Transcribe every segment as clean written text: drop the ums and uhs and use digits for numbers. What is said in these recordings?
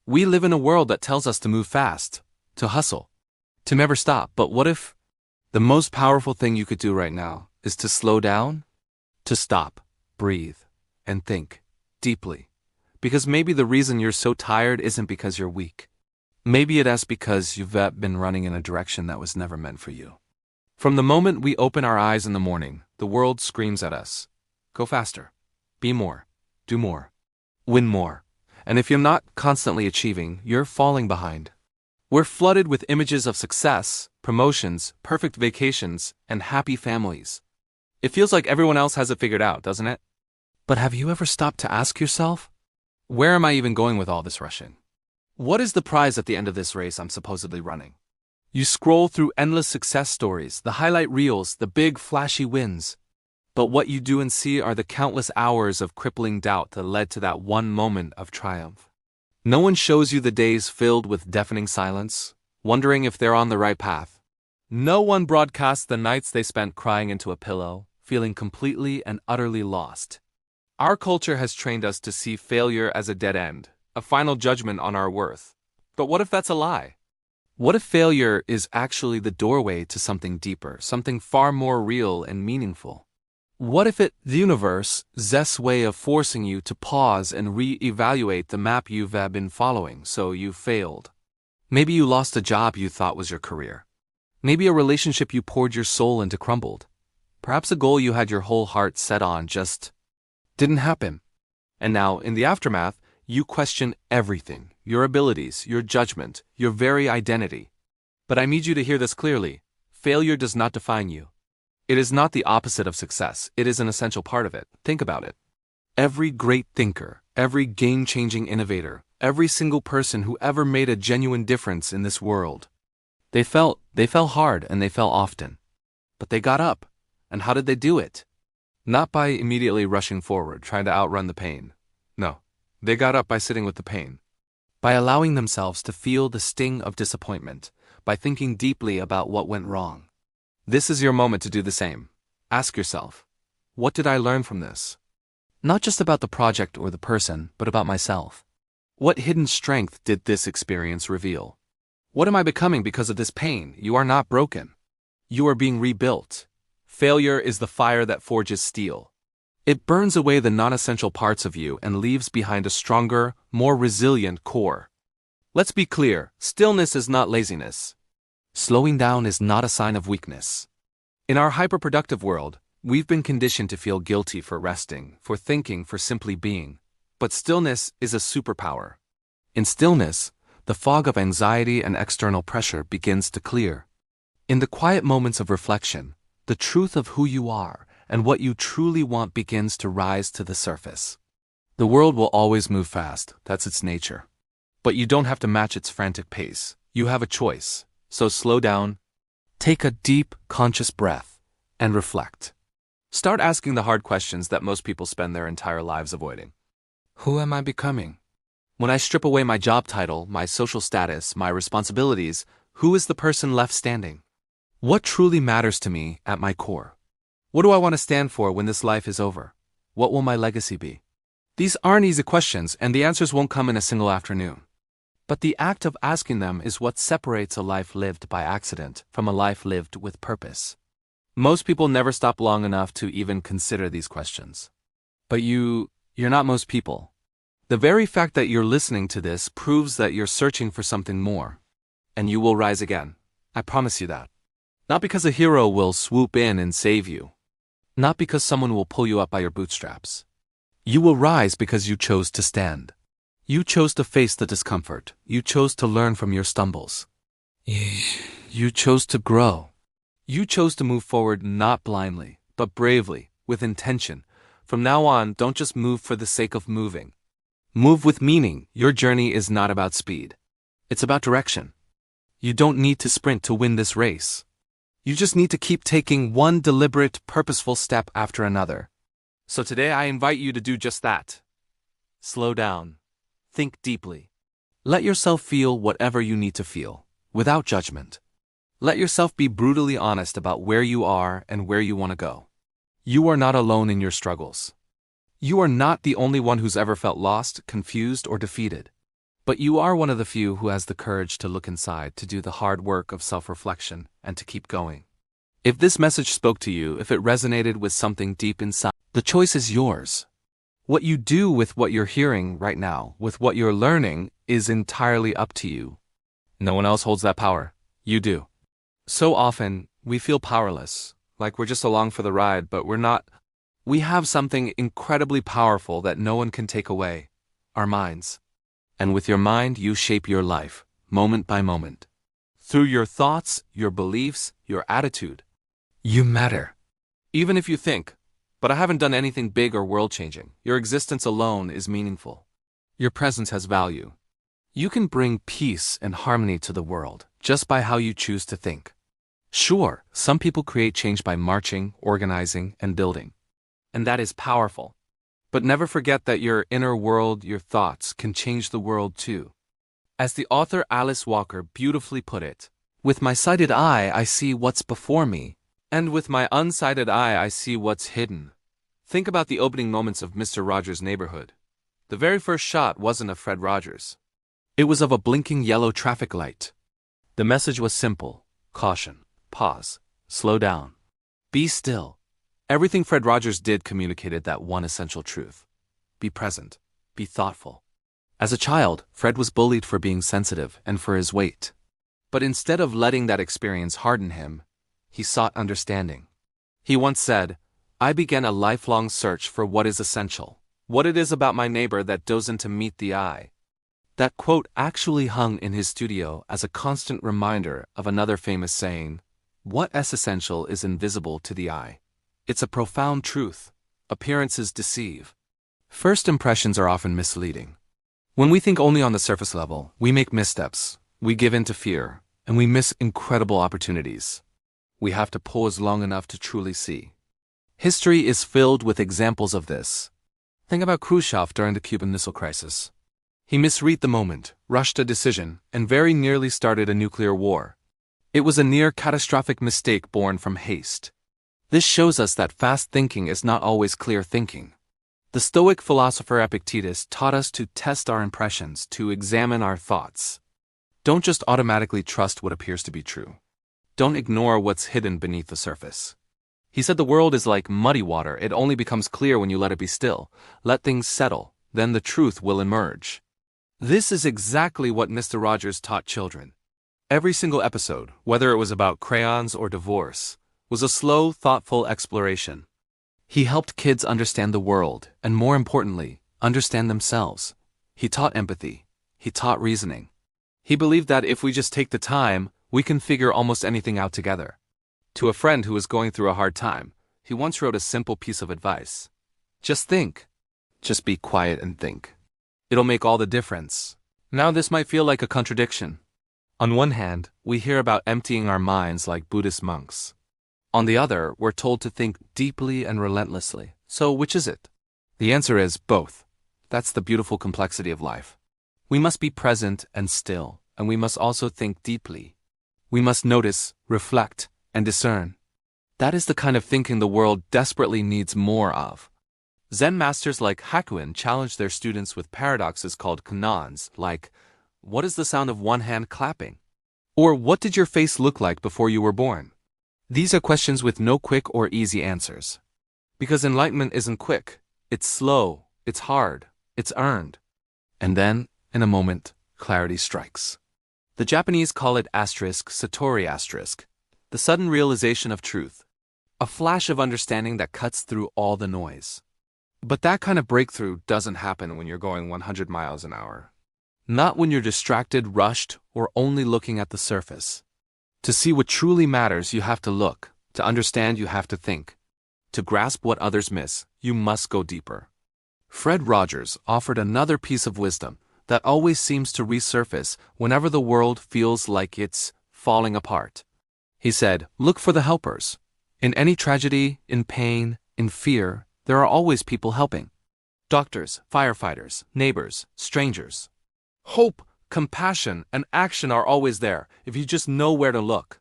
We live in a world that tells us to move fast, to hustle, to never stop. But what if the most powerful thing you could do right now is to slow down, to stop, breathe, and think deeply? Because maybe the reason you're so tired isn't because you're weak. Maybe it is because you've been running in a direction that was never meant for you. From the moment we open our eyes in the morning, the world screams at us. Go faster. Be more. Do more. Win more. And if you're not constantly achieving, you're falling behind. We're flooded with images of success, promotions, perfect vacations, and happy families. It feels like everyone else has it figured out, doesn't it? But have you ever stopped to ask yourself, where am I even going with all this rushing? What is the prize at the end of this race I'm supposedly running? You scroll through endless success stories, the highlight reels, the big flashy wins. But what you do and see are the countless hours of crippling doubt that led to that one moment of triumph. No one shows you the days filled with deafening silence, wondering if they're on the right path. No one broadcasts the nights they spent crying into a pillow, feeling completely and utterly lost. Our culture has trained us to see failure as a dead end, a final judgment on our worth. But what if that's a lie? What if failure is actually the doorway to something deeper, something far more real and meaningful? What if it's the universe's way of forcing you to pause and re-evaluate the map you've been following, so you failed? Maybe you lost a job you thought was your career. Maybe a relationship you poured your soul into crumbled. Perhaps a goal you had your whole heart set on just didn't happen. And now, in the aftermath, you question everything, your abilities, your judgment, your very identity. But I need you to hear this clearly. Failure does not define you. It is not the opposite of success. It is an essential part of it. Think about it. Every great thinker, every game-changing innovator, every single person who ever made a genuine difference in this world, they fell hard and they fell often. But they got up. And how did they do it? Not by immediately rushing forward, trying to outrun the pain. No. They got up by sitting with the pain, by allowing themselves to feel the sting of disappointment, by thinking deeply about what went wrong. This is your moment to do the same. Ask yourself, what did I learn from this? Not just about the project or the person, but about myself. What hidden strength did this experience reveal? What am I becoming because of this pain? You are not broken. You are being rebuilt. Failure is the fire that forges steel. It burns away the non-essential parts of you and leaves behind a stronger, more resilient core. Let's be clear, stillness is not laziness. Slowing down is not a sign of weakness. In our hyperproductive world, we've been conditioned to feel guilty for resting, for thinking, for simply being. But stillness is a superpower. In stillness, the fog of anxiety and external pressure begins to clear. In the quiet moments of reflection, the truth of who you are and what you truly want begins to rise to the surface. The world will always move fast, that's its nature. But you don't have to match its frantic pace. You have a choice. So slow down, take a deep, conscious breath, and reflect. Start asking the hard questions that most people spend their entire lives avoiding. Who am I becoming? When I strip away my job title, my social status, my responsibilities, who is the person left standing? What truly matters to me at my core? What do I want to stand for when this life is over? What will my legacy be? These aren't easy questions, and the answers won't come in a single afternoon. But the act of asking them is what separates a life lived by accident from a life lived with purpose. Most people never stop long enough to even consider these questions. But you're not most people. The very fact that you're listening to this proves that you're searching for something more. And you will rise again. I promise you that. Not because a hero will swoop in and save you. Not because someone will pull you up by your bootstraps. You will rise because you chose to stand. You chose to face the discomfort. You chose to learn from your stumbles. You chose to grow. You chose to move forward not blindly, but bravely, with intention. From now on, don't just move for the sake of moving. Move with meaning. Your journey is not about speed. It's about direction. You don't need to sprint to win this race. You just need to keep taking one deliberate, purposeful step after another. So today I invite you to do just that. Slow down. Think deeply. Let yourself feel whatever you need to feel, without judgment. Let yourself be brutally honest about where you are and where you want to go. You are not alone in your struggles. You are not the only one who's ever felt lost, confused, or defeated. But you are one of the few who has the courage to look inside, to do the hard work of self-reflection, and to keep going. If this message spoke to you, if it resonated with something deep inside, the choice is yours. What you do with what you're hearing right now, with what you're learning, is entirely up to you. No one else holds that power. You do. So often, we feel powerless, like we're just along for the ride, but we're not. We have something incredibly powerful that no one can take away: our minds. And with your mind, you shape your life, moment by moment. Through your thoughts, your beliefs, your attitude. You matter. Even if you think, but I haven't done anything big or world-changing, your existence alone is meaningful. Your presence has value. You can bring peace and harmony to the world just by how you choose to think. Sure, some people create change by marching, organizing, and building. And that is powerful. But never forget that your inner world, your thoughts, can change the world too. As the author Alice Walker beautifully put it, "With my sighted eye I see what's before me, and with my unsighted eye I see what's hidden." Think about the opening moments of Mr. Rogers' Neighborhood. The very first shot wasn't of Fred Rogers. It was of a blinking yellow traffic light. The message was simple: caution, pause, slow down, be still. Everything Fred Rogers did communicated that one essential truth: be present, be thoughtful. As a child, Fred was bullied for being sensitive and for his weight. But instead of letting that experience harden him, he sought understanding. He once said, "I began a lifelong search for what is essential, what it is about my neighbor that doesn't meet the eye." That quote actually hung in his studio as a constant reminder of another famous saying: "What is essential is invisible to the eye." It's a profound truth. Appearances deceive. First impressions are often misleading. When we think only on the surface level, we make missteps, we give in to fear, and we miss incredible opportunities. We have to pause long enough to truly see. History is filled with examples of this. Think about Khrushchev during the Cuban Missile Crisis. He misread the moment, rushed a decision, and very nearly started a nuclear war. It was a near catastrophic mistake born from haste. This shows us that fast thinking is not always clear thinking. The Stoic philosopher Epictetus taught us to test our impressions, to examine our thoughts. Don't just automatically trust what appears to be true. Don't ignore what's hidden beneath the surface. He said the world is like muddy water. It only becomes clear when you let it be still. Let things settle, then the truth will emerge. This is exactly what Mr. Rogers taught children. Every single episode, whether it was about crayons or divorce, was a slow, thoughtful exploration. He helped kids understand the world, and more importantly, understand themselves. He taught empathy. He taught reasoning. He believed that if we just take the time, we can figure almost anything out together. To a friend who was going through a hard time, he once wrote a simple piece of advice: "Just think. Just be quiet and think. It'll make all the difference." Now this might feel like a contradiction. On one hand, we hear about emptying our minds like Buddhist monks. On the other, we're told to think deeply and relentlessly. So which is it? The answer is both. That's the beautiful complexity of life. We must be present and still, and we must also think deeply. We must notice, reflect, and discern. That is the kind of thinking the world desperately needs more of. Zen masters like Hakuin challenge their students with paradoxes called kanons, like, what is the sound of one hand clapping? Or what did your face look like before you were born? These are questions with no quick or easy answers. Because enlightenment isn't quick. It's slow, it's hard, it's earned. And then, in a moment, clarity strikes. The Japanese call it satori asterisk, the sudden realization of truth. A flash of understanding that cuts through all the noise. But that kind of breakthrough doesn't happen when you're going 100 miles an hour. Not when you're distracted, rushed, or only looking at the surface. To see what truly matters, you have to look. To understand, you have to think. To grasp what others miss, you must go deeper. Fred Rogers offered another piece of wisdom that always seems to resurface whenever the world feels like it's falling apart. He said, look for the helpers. In any tragedy, in pain, in fear, there are always people helping. Doctors, firefighters, neighbors, strangers. Hope, compassion, and action are always there if you just know where to look.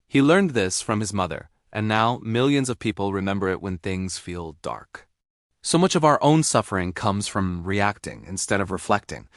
He learned this from his mother, and now millions of people remember it when things feel dark. So much of our own suffering comes from reacting instead of reflecting.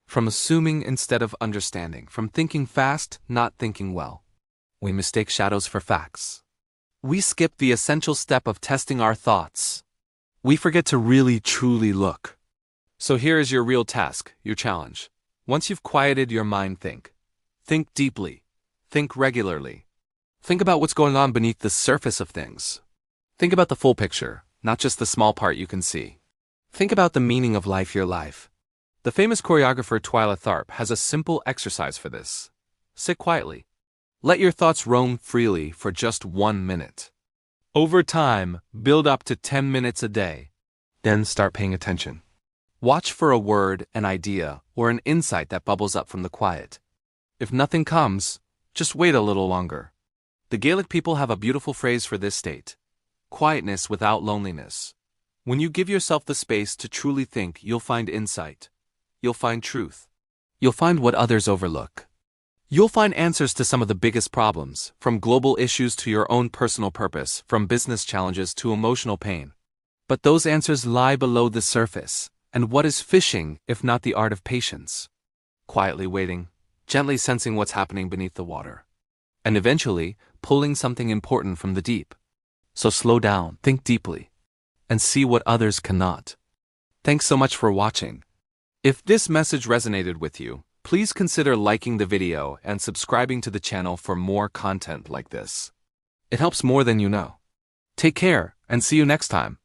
From assuming instead of understanding, from thinking fast, not thinking well. We mistake shadows for facts. We skip the essential step of testing our thoughts. We forget to really, truly look. So here is your real task, your challenge. Once you've quieted your mind, think. Think deeply. Think regularly. Think about what's going on beneath the surface of things. Think about the full picture, not just the small part you can see. Think about the meaning of life, your life. The famous choreographer Twyla Tharp has a simple exercise for this. Sit quietly. Let your thoughts roam freely for just 1 minute. Over time, build up to 10 minutes a day. Then start paying attention. Watch for a word, an idea, or an insight that bubbles up from the quiet. If nothing comes, just wait a little longer. The Gaelic people have a beautiful phrase for this state: quietness without loneliness. When you give yourself the space to truly think, you'll find insight. You'll find truth. You'll find what others overlook. You'll find answers to some of the biggest problems, from global issues to your own personal purpose, from business challenges to emotional pain. But those answers lie below the surface, and what is fishing if not the art of patience? Quietly waiting, gently sensing what's happening beneath the water, and eventually pulling something important from the deep. So slow down, think deeply, and see what others cannot. Thanks so much for watching. If this message resonated with you, please consider liking the video and subscribing to the channel for more content like this. It helps more than you know. Take care, and see you next time.